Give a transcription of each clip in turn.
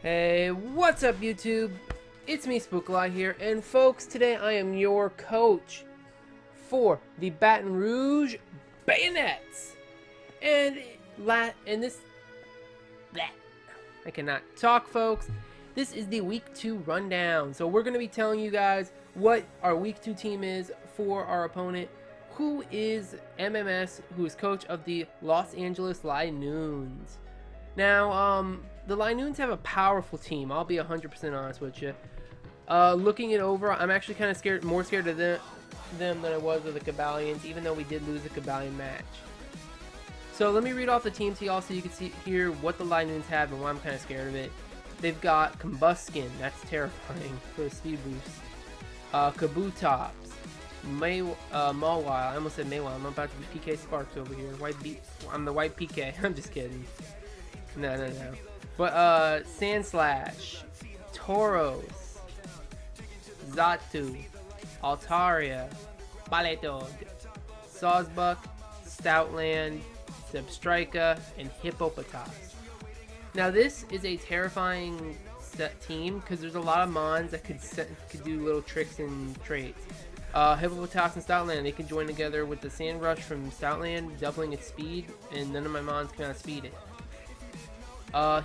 Hey, what's up YouTube? It's me, Spookalot here, and folks, today I am your coach for the Baton Rouge Banettes. And this I cannot talk, folks. This is the week 2 rundown. So we're going to be telling you guys what our week 2 team is for our opponent, who is MMS, who is coach of the Los Angeles Linoones. Now, the Linoones have a powerful team. I'll be 100% honest with you. Looking it over, I'm actually kind of more scared of them than I was of the Cabalians, even though we did lose the Cabalian match. So let me read off the team to y'all so you can see here what the Linoones have and why I'm kind of scared of it. They've got Combuskin, that's terrifying for a speed boost. Kabutops, Mawile, I almost said Maywile, I'm about to be PK Sparks over here. I'm the white PK, I'm just kidding. No. But, Sandslash, Tauros, Xatu, Altaria, Baton, Sawsbuck, Stoutland, Zebstrika, and Hippopotas. Now this is a terrifying team because there's a lot of mons that could do little tricks and traits. Hippopotas and Stoutland, they can join together with the Sand Rush from Stoutland, doubling its speed, and none of my mons can outspeed it.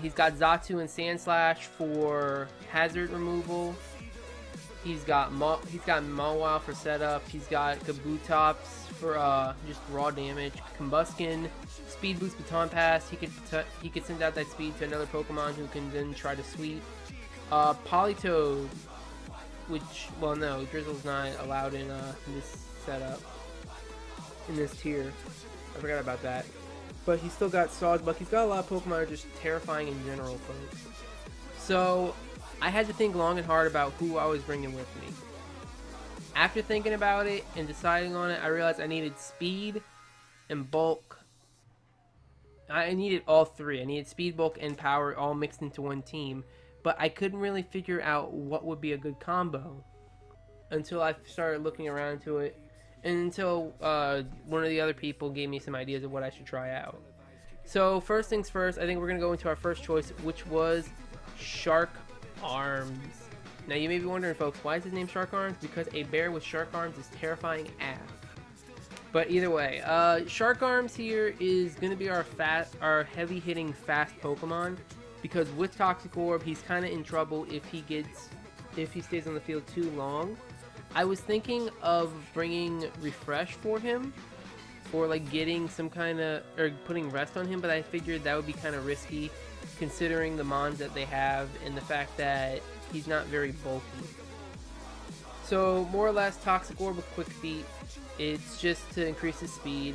He's got Xatu and Sandslash for hazard removal. He's got Mawile for setup. He's got Kabutops for just raw damage. Combuskin, speed boost, Baton pass. He could send out that speed to another Pokemon who can then try to sweep. Politoed, well no, Drizzle's not allowed in this setup, in this tier. I forgot about that. But he's still got Sawsbuck. He's got a lot of Pokemon that are just terrifying in general, folks. So I had to think long and hard about who I was bringing with me. After thinking about it and deciding on it, I realized I needed speed and bulk. I needed all three. I needed speed, bulk, and power all mixed into one team. But I couldn't really figure out what would be a good combo until I started looking around to it. And until one of the other people gave me some ideas of what I should try out. So first things first, I think we're going to go into our first choice, which was Shark Arms. Now you may be wondering, folks, why is his name Shark Arms? Because a bear with shark arms is terrifying AF. But either way, Shark Arms here is going to be our heavy-hitting fast Pokemon. Because with Toxic Orb, he's kind of in trouble if he stays on the field too long. I was thinking of bringing Refresh for him, or like getting some kind of, or putting Rest on him, but I figured that would be kind of risky considering the mons that they have and the fact that he's not very bulky. So more or less Toxic Orb with Quick Feet. It's just to increase his speed.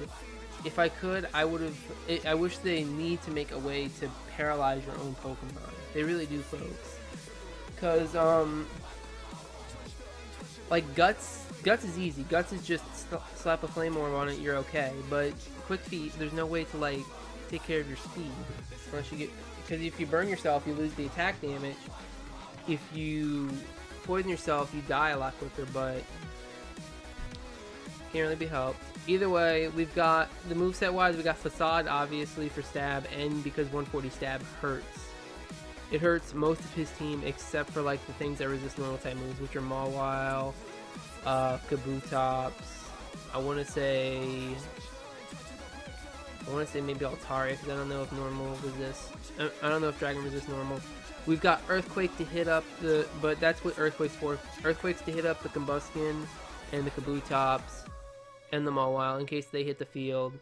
If I could, I wish they need to make a way to paralyze your own Pokemon. They really do, folks. Because, like Guts is easy. Guts is just slap a Flame Orb on it, you're okay. But Quick Feet, there's no way to like take care of your speed unless you get, because if you burn yourself, you lose the attack damage. If you poison yourself, you die a lot quicker, but can't really be helped. Either way, we've got the moveset wise, we got Facade obviously for stab, and because 140 stab hurts. It hurts most of his team except for like the things that resist normal type moves, which are Mawile, Kabutops. I want to say maybe Altaria, because I don't know if normal resists. I don't know if Dragon resists normal. We've got Earthquake to hit up but that's what Earthquake's for. Earthquake's to hit up the Combuskin and the Kabutops and the Mawile in case they hit the field.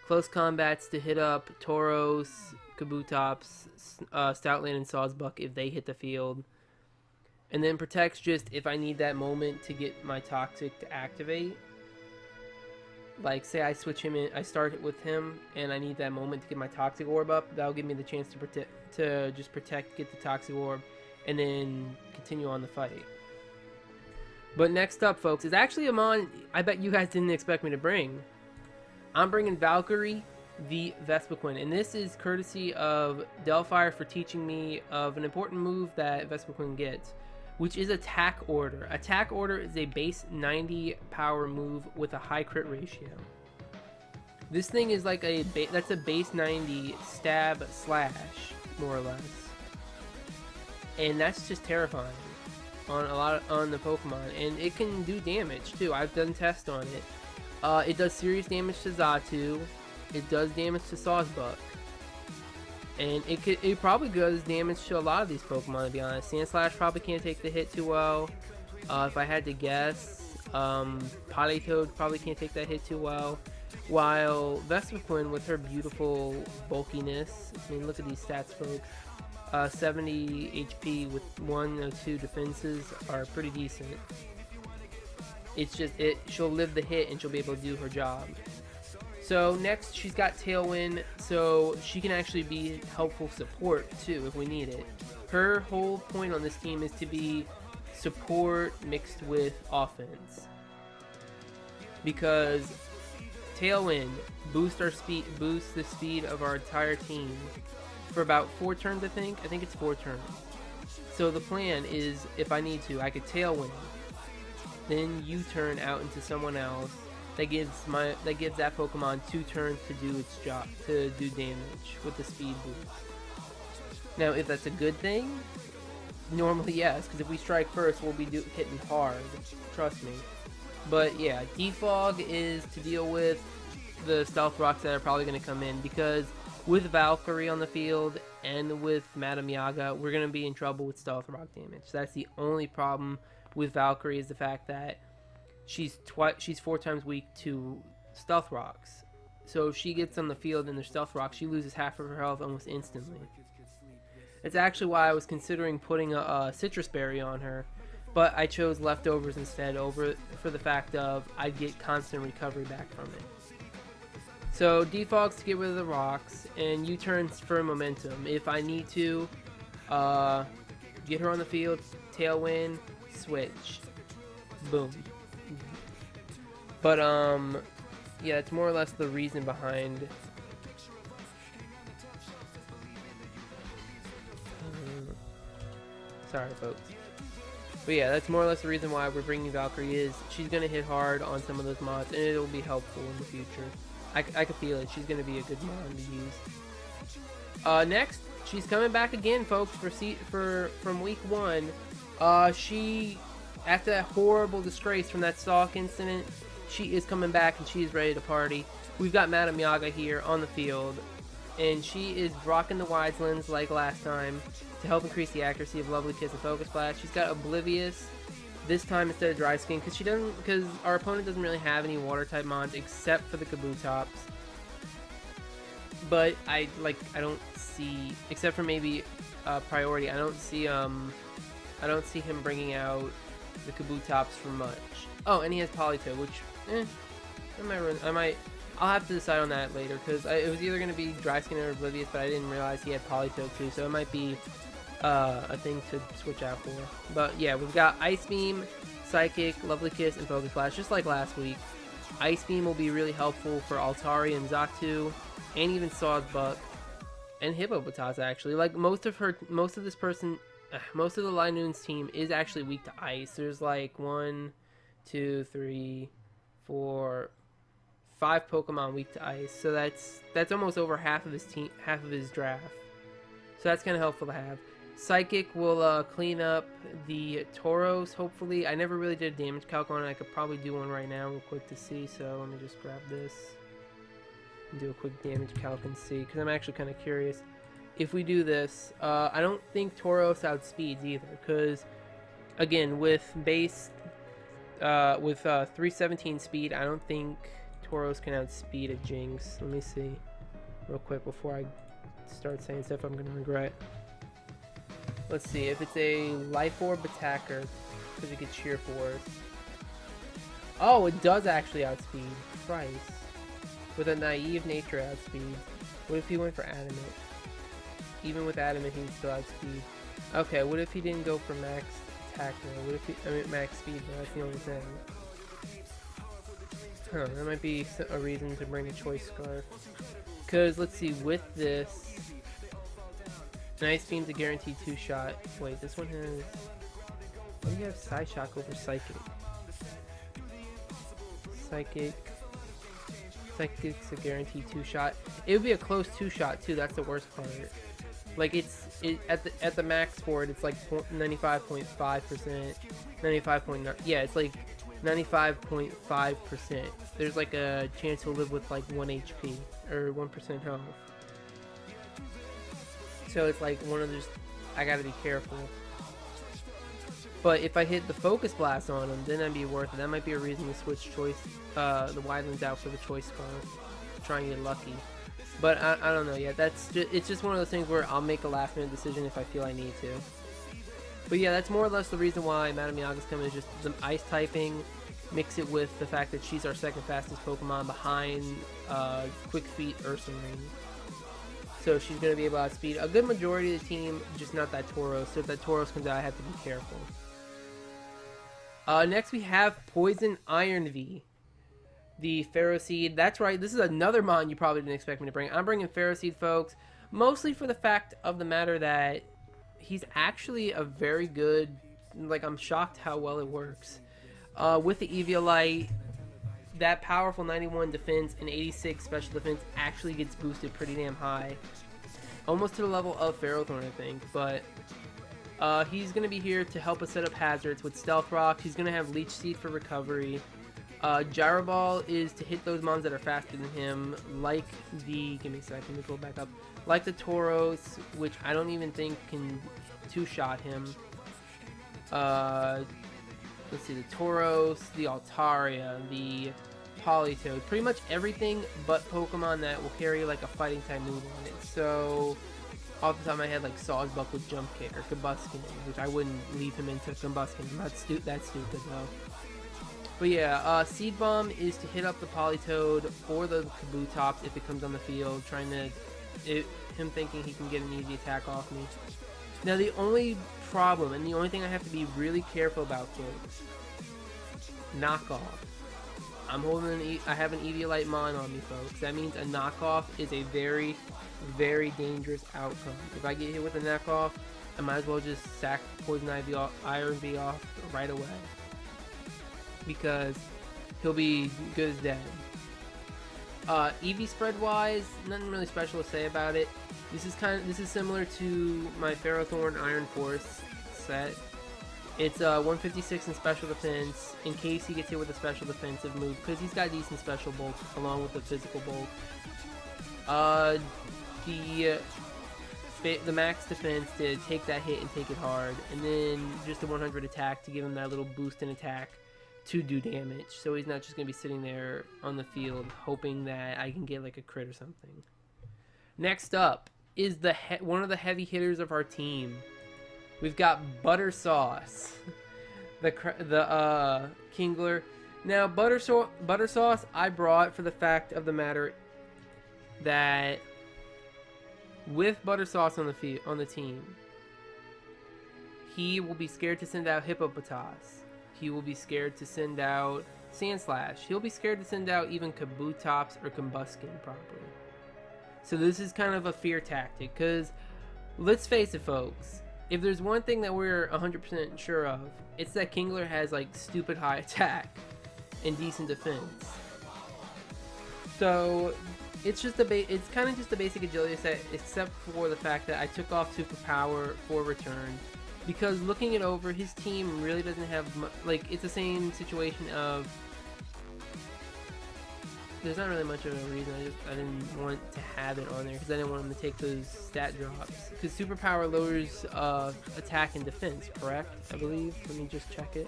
Close Combats to hit up Tauros, Kabutops, Stoutland, and Sawsbuck if they hit the field. And then Protect's just if I need that moment to get my Toxic to activate. Like say I switch him in, I start it with him, and I need that moment to get my Toxic Orb up. That'll give me the chance to just protect, get the Toxic Orb, and then continue on the fight. But next up, folks, is actually a mon I bet you guys didn't expect me to bring. I'm bringing Valkyrie, the Vespiquen, and this is courtesy of Delphire for teaching me of an important move that Vespiquen gets, which is Attack Order. Attack Order is a base 90 power move with a high crit ratio. This thing is like that's a base 90 stab slash, more or less. and that's just terrifying on on the Pokemon, and it can do damage too. I've done tests on it. It does serious damage to Xatu. It does damage to Sawsbuck. And it probably does damage to a lot of these Pokemon, to be honest. Sandslash probably can't take the hit too well. If I had to guess, Politoed probably can't take that hit too well. While Vespiquen, with her beautiful bulkiness, I mean, look at these stats, folks. 70 HP with 102 defenses are pretty decent. It's just, she'll live the hit and she'll be able to do her job. So next, she's got Tailwind, so she can actually be helpful support too if we need it. Her whole point on this team is to be support mixed with offense, because Tailwind boosts the speed of our entire team for about 4 turns. I think it's 4 turns. So the plan is, if I need to, I could Tailwind, then U-turn out into someone else. That gives that Pokemon 2 turns to do its job, to do damage with the speed boost. Now, if that's a good thing, normally yes, because if we strike first, we'll be hitting hard. Trust me. But yeah, Defog is to deal with the Stealth Rocks that are probably going to come in, because with Valkyrie on the field and with Madame Yaga, we're going to be in trouble with Stealth Rock damage. That's the only problem with Valkyrie, is the fact that she's 4 times weak to Stealth Rocks. So if she gets on the field and there's Stealth Rocks, she loses half of her health almost instantly. It's actually why I was considering putting a Citrus Berry on her, but I chose Leftovers instead for the fact of I'd get constant recovery back from it. So Defogs to get rid of the rocks, and U-turns for momentum. If I need to get her on the field, Tailwind, switch, boom. But yeah, it's more or less the reason behind sorry folks. But yeah, that's more or less the reason why we're bringing Valkyrie, is she's going to hit hard on some of those mods, and it'll be helpful in the future. I can feel it. She's going to be a good mod to use. Next, she's coming back again, folks, from week 1. She, after that horrible disgrace from that stalk incident, she is coming back and she is ready to party. We've got Madame Yaga here on the field, and she is rocking the Wise Lens like last time to help increase the accuracy of Lovely Kiss and Focus Blast. She's got Oblivious this time instead of Dry Skin, because our opponent doesn't really have any water type mods except for the Kabutops. But I don't see, except for maybe Priority, I don't see him bringing out the Kabutops for much. Oh, and he has Politoed, which I'll have to decide on that later, because it was either going to be Dry Skin or Oblivious, but I didn't realize he had Politoed too, so it might be a thing to switch out for. But yeah, we've got Ice Beam, Psychic, Lovely Kiss, and Focus Blast, just like last week. Ice Beam will be really helpful for Altari and Xatu, and even Sawsbuck, and Hippopotas actually. Like most of the Linoones team is actually weak to Ice. There's like 1, 2, 3, 4, 5 Pokemon weak to Ice. So that's almost over half of his team, half of his draft. So that's kind of helpful to have. Psychic will clean up the Tauros, hopefully. I never really did a damage calc on it. I could probably do one right now real quick to see. So let me just grab this and do a quick damage calc and see, because I'm actually kind of curious. If we do this, I don't think Tauros outspeeds either, because again, with base, with 317 speed, I don't think Tauros can outspeed a Jinx. Let me see real quick before I start saying stuff I'm going to regret. Let's see, if it's a Life Orb attacker, because it gets Sheer Force. Oh, it does actually outspeed. Christ. With a naive nature outspeed. What if he went for Adamant? Even with Adamant, he'd still outspeed. Okay, what if he didn't go for max attack now? What if max speed now? That's the only thing. Huh, that might be a reason to bring a Choice Scarf. Because, let's see, with this, Ice Beam's a guaranteed 2-shot. Wait, this one has... Why do you have Psyshock over Psychic? Psychic's a guaranteed 2-shot. It would be a close 2-shot, too. That's the worst part. Like at the max for it, it's like 95.5%, 95.9. Yeah, it's like 95.5%. There's like a chance he'll live with like 1 HP or 1% health. So it's like one of those. I gotta be careful. But if I hit the focus blast on him, then that'd be worth it. That might be a reason to switch choice, the Wildlands out for the choice scarf, try and get lucky. But I don't know yet. It's just one of those things where I'll make a last minute decision if I feel I need to. But yeah, that's more or less the reason why Madame Yaga's coming, is just the ice typing, mix it with the fact that she's our second fastest Pokemon behind Quick Feet Ursaring. So she's going to be able to outspeed a good majority of the team, just not that Tauros. So if that Tauros comes out, I have to be careful. Next we have Poison Iron V. The Ferroseed. That's right, this is another mon you probably didn't expect me to bring. I'm bringing Ferroseed, folks, mostly for the fact of the matter that he's actually a very good, like, I'm shocked how well it works. With the Eviolite, that powerful 91 defense and 86 special defense actually gets boosted pretty damn high. Almost to the level of Ferrothorn, I think, but he's going to be here to help us set up hazards with Stealth Rock. He's going to have Leech Seed for recovery. Gyro Ball is to hit those mons that are faster than him, like the, give me a second to go back up, like the Tauros, which I don't even think can two-shot him. Let's see, the Tauros, the Altaria, the Politoed, pretty much everything but Pokemon that will carry like a fighting type move on it. So off the top of my head, like Sawsbuck with Jump Kick or Combuskin, which I wouldn't leave him into Combuskin. I'm not that stupid though. But yeah, Seed Bomb is to hit up the Politoed or the Kabutops if it comes on the field, trying to him thinking he can get an easy attack off me. Now the only problem and the only thing I have to be really careful about, folks, knockoff. I'm holding I have an Eviolite Mon on me, folks. That means a knockoff is a very, very dangerous outcome. If I get hit with a knockoff, I might as well just sack Poison Iron V off right away, because he'll be good as dead. EV spread wise, nothing really special to say about it. This is similar to my Ferrothorn Iron Force set. It's 156 in special defense in case he gets hit with a special defensive move, because he's got decent special bulk along with the physical bulk. The max defense to take that hit and take it hard, and then just a 100 attack to give him that little boost in attack to do damage, so he's not just going to be sitting there on the field hoping that I can get like a crit or something. Next up is one of the heavy hitters of our team. We've got Butter Sauce, the Kingler. Now Butter Sauce I brought for the fact of the matter that with Butter Sauce on the team, he will be scared to send out Hippopotas. He will be scared to send out Sandslash. He'll be scared to send out even Kabutops or Combuskin properly. So this is kind of a fear tactic, because let's face it, folks, if there's one thing that we're 100% sure of, it's that Kingler has like stupid high attack and decent defense. So it's just it's kind of just a basic agility set, except for the fact that I took off Superpower for return. Because looking it over, his team really doesn't have like, it's the same situation of there's not really much of a reason. I didn't want to have it on there because I didn't want him to take those stat drops. Because Superpower lowers attack and defense, correct? I believe. Let me just check it.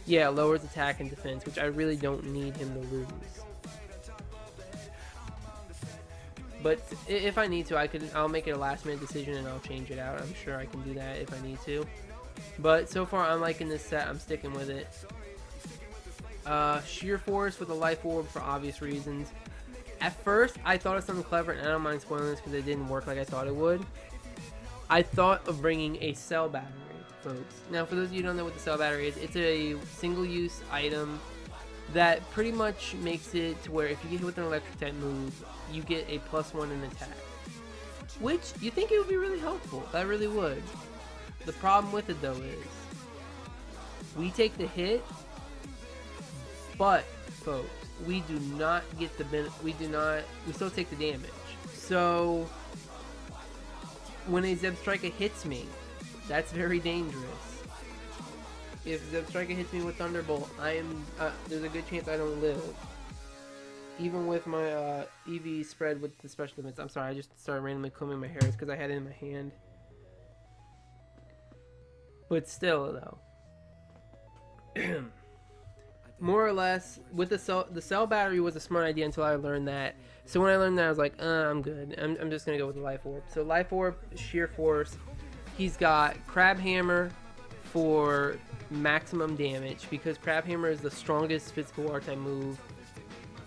Yeah, lowers attack and defense, which I really don't need him to lose. But if I need to, I'll make it a last minute decision and I'll change it out. I'm sure I can do that if I need to. But so far I'm liking this set. I'm sticking with it. Sheer Force with a Life Orb for obvious reasons. At first I thought of something clever, and I don't mind spoiling this because it didn't work like I thought it would. I thought of bringing a Cell Battery, folks. Now for those of you who don't know what the Cell Battery is, it's a single use item that pretty much makes it to where if you get hit with an electric type move, you get a +1 in attack. Which, you think it would be really helpful. That really would. The problem with it though is, we take the hit, but folks, we do not get the we still take the damage. So when a Zebstrika hits me, that's very dangerous. If Zebstrika hits me with Thunderbolt, there's a good chance I don't live. Even with my EV spread with the special defense. I'm sorry, I just started randomly combing my hair. It's because I had it in my hand. But still, though. More or less, with the cell battery was a smart idea until I learned that. So when I learned that, I was like, I'm good. I'm just going to go with the Life Orb. So Life Orb, Sheer Force. He's got Crab Hammer for maximum damage, because Crab Hammer is the strongest physical R-type move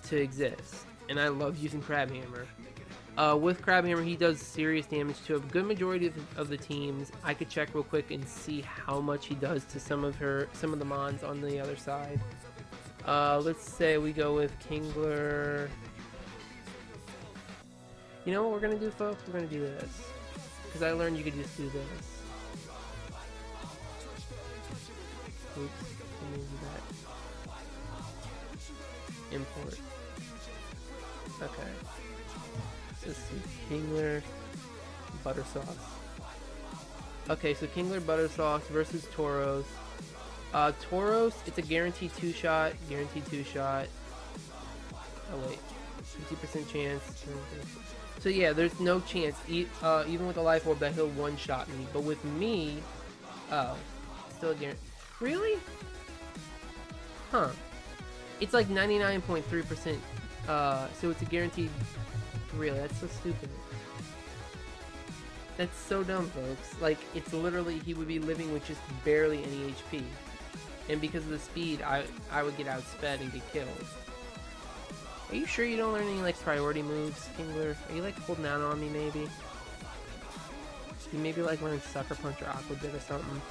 to exist, and I love using Crab Hammer. With Crab Hammer, he does serious damage to a good majority of the teams. I could check real quick and see how much he does to some of the mons on the other side. Let's say we go with Kingler. You know what we're gonna do, folks? We're gonna do this, because I learned you could just do this. Oops, let me do that. Import. Okay. Let's see. Kingler Butter Sauce. Okay, so Kingler Butter Sauce versus Tauros. Tauros, it's a guaranteed 2-shot. Guaranteed 2-shot. Oh, wait. 50% chance. So, yeah, there's no chance, even with the Life Orb, that he'll one-shot me. But with me, oh, still a guarantee. Really? Huh. It's like 99.3%. So it's a guaranteed. Really, that's so stupid. That's so dumb, folks. Like, it's literally, he would be living with just barely any HP. And because of the speed, I would get outsped and get killed. Are you sure you don't learn any, like, priority moves, Kingler? Are you, like, holding out on me, maybe? You maybe, like, learn Sucker Punch or Aqua Bit or something.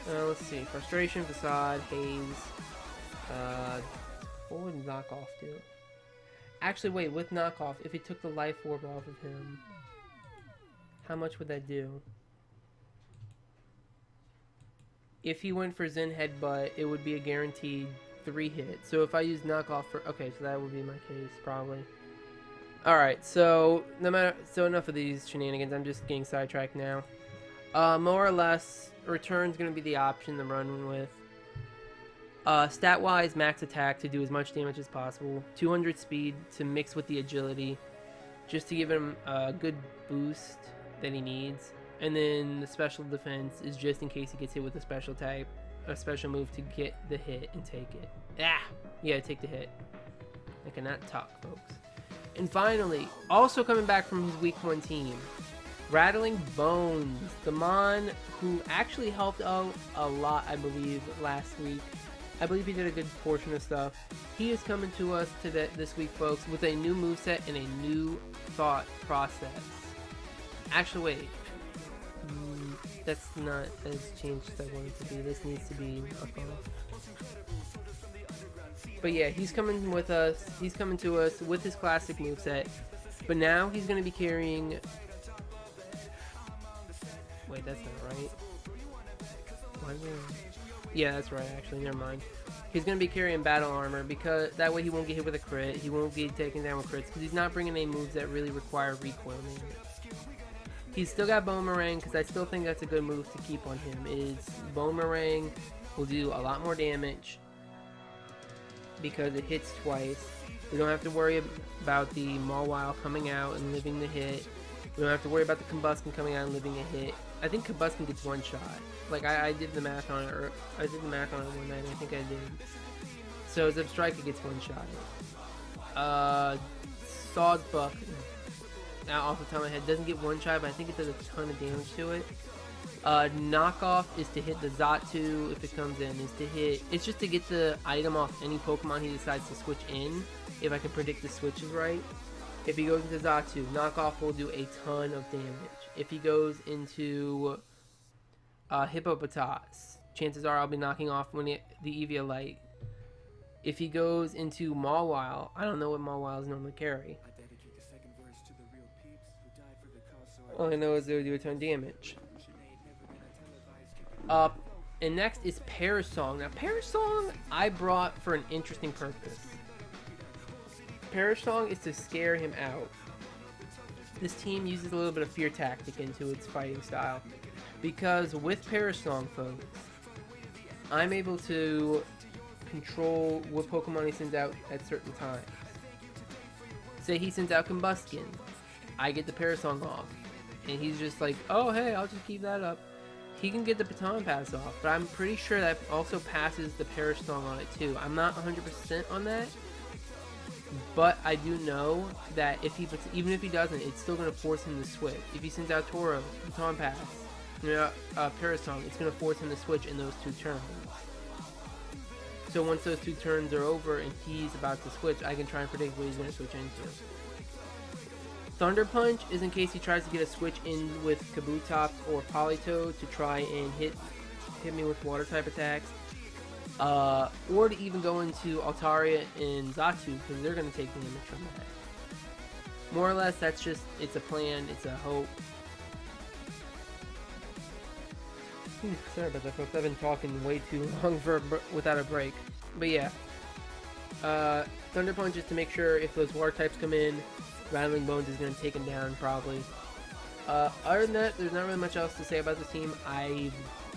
Let's see. Frustration, Facade, Haze. What would Knockoff do? Actually, wait, with Knockoff, if he took the Life Orb off of him, how much would that do? If he went for Zen Headbutt, it would be a guaranteed 3 hit. So if I use Knockoff for... Okay, so that would be my case, probably. Alright, so enough of these shenanigans. I'm just getting sidetracked now. More or less, Return's going to be the option to run with. Stat-wise, max attack to do as much damage as possible. 200 speed to mix with the agility, just to give him a good boost that he needs. And then the special defense is just in case he gets hit with a special type, a special move to get the hit and take it. Ah! Yeah, take the hit. I cannot talk, folks. And finally, also coming back from his Week 1 team, Rattling Bones, the Mon who actually helped out a lot, I believe, last week. I believe he did a good portion of stuff. He is coming to us this week, folks, with a new moveset and a new thought process. Actually, wait. That's not as changed as I want it to be. This needs to be knockoff. But yeah, he's coming with us. He's coming to us with his classic moveset. But now he's going to be carrying... Wait, that's not right. Why is there... Yeah, that's right, actually, never mind. He's going to be carrying battle armor, because that way he won't get hit with a crit. He won't get taken down with crits, because he's not bringing any moves that really require recoil damage. He's still got Boomerang, because I still think that's a good move to keep on him, is Boomerang will do a lot more damage, because it hits twice. We don't have to worry about the Mawile coming out and living the hit. We don't have to worry about the Combustion coming out and living a hit. I think Combustion gets one shot. Like, I did the math on it, or I did the math on it one night, I think I did. So Zebstrika gets one shot. Sawsbuck, now off the top of my head, doesn't get one shot, but I think it does a ton of damage to it. Knockoff is to hit the Xatu if it comes in, it's just to get the item off any Pokemon he decides to switch in, if I can predict the switches right. If he goes into Xatu, Knockoff will do a ton of damage. If he goes into Hippopotas, chances are I'll be knocking off the Eviolite. If he goes into Mawile, I don't know what Mawiles normally carry. All I know is they'll do a ton of damage. And next is Parasong. Now, Parasong I brought for an interesting purpose. Parasong is to scare him out. this team uses a little bit of fear tactic into its fighting style. Because with Parasong, folks, I'm able to control what Pokemon he sends out at certain times. Say he sends out Combustion, I get the Parasong off. And he's just like, oh hey, I'll just keep that up. He can get the Baton pass off, but I'm pretty sure that also passes the Parasong on it too. I'm not 100% on that, but I do know that if he even if he doesn't, it's still going to force him to switch. If he sends out Tauros, Baton pass, Parasong, it's going to force him to switch in those 2 turns. So once those 2 turns are over and he's about to switch, I can try and predict what he's going to switch into. Thunder Punch is in case he tries to get a switch in with Kabutops or Politoed to try and hit me with water type attacks. Or to even go into Altaria and Xatu, because they're going to take damage from that. More or less, that's just, it's a plan, it's a hope. Sorry about that, folks. I've been talking way too long without a break. But yeah. Thunder Punch is to make sure if those water types come in, Rattling Bones is going to take him down, probably. Other than that, there's not really much else to say about this team. I've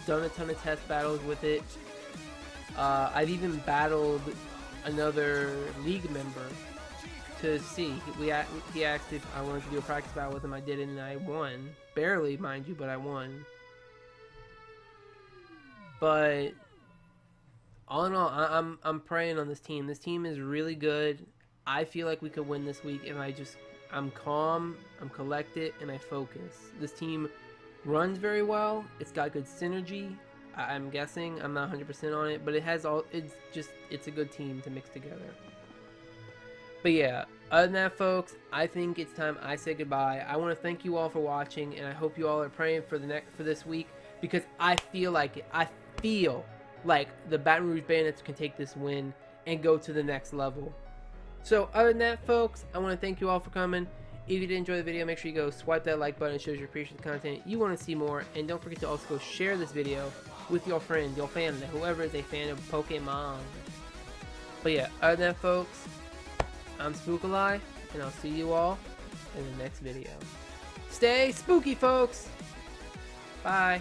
done a ton of test battles with it. I've even battled another league member to see. He asked if I wanted to do a practice battle with him. I did it, and I won. Barely, mind you, but I won. But all in all, I'm praying on this team. This team is really good. I feel like we could win this week if I'm calm, I'm collected, and I focus. This team runs very well. It's got good synergy. I'm guessing. I'm not 100% on it, but it has all. It's a good team to mix together. But yeah, other than that, folks, I think it's time I say goodbye. I want to thank you all for watching, and I hope you all are praying for this week, because I feel like it. I feel like the Baton Rouge Banettes can take this win and go to the next level. So other than that, folks, I want to thank you all for coming. If you did enjoy the video, make sure you go swipe that like button. It shows you appreciate the content. You want to see more. And don't forget to also go share this video with your friends, your family, whoever is a fan of Pokemon. But yeah, other than that, folks, I'm Spookalai, and I'll see you all in the next video. Stay spooky, folks! Bye!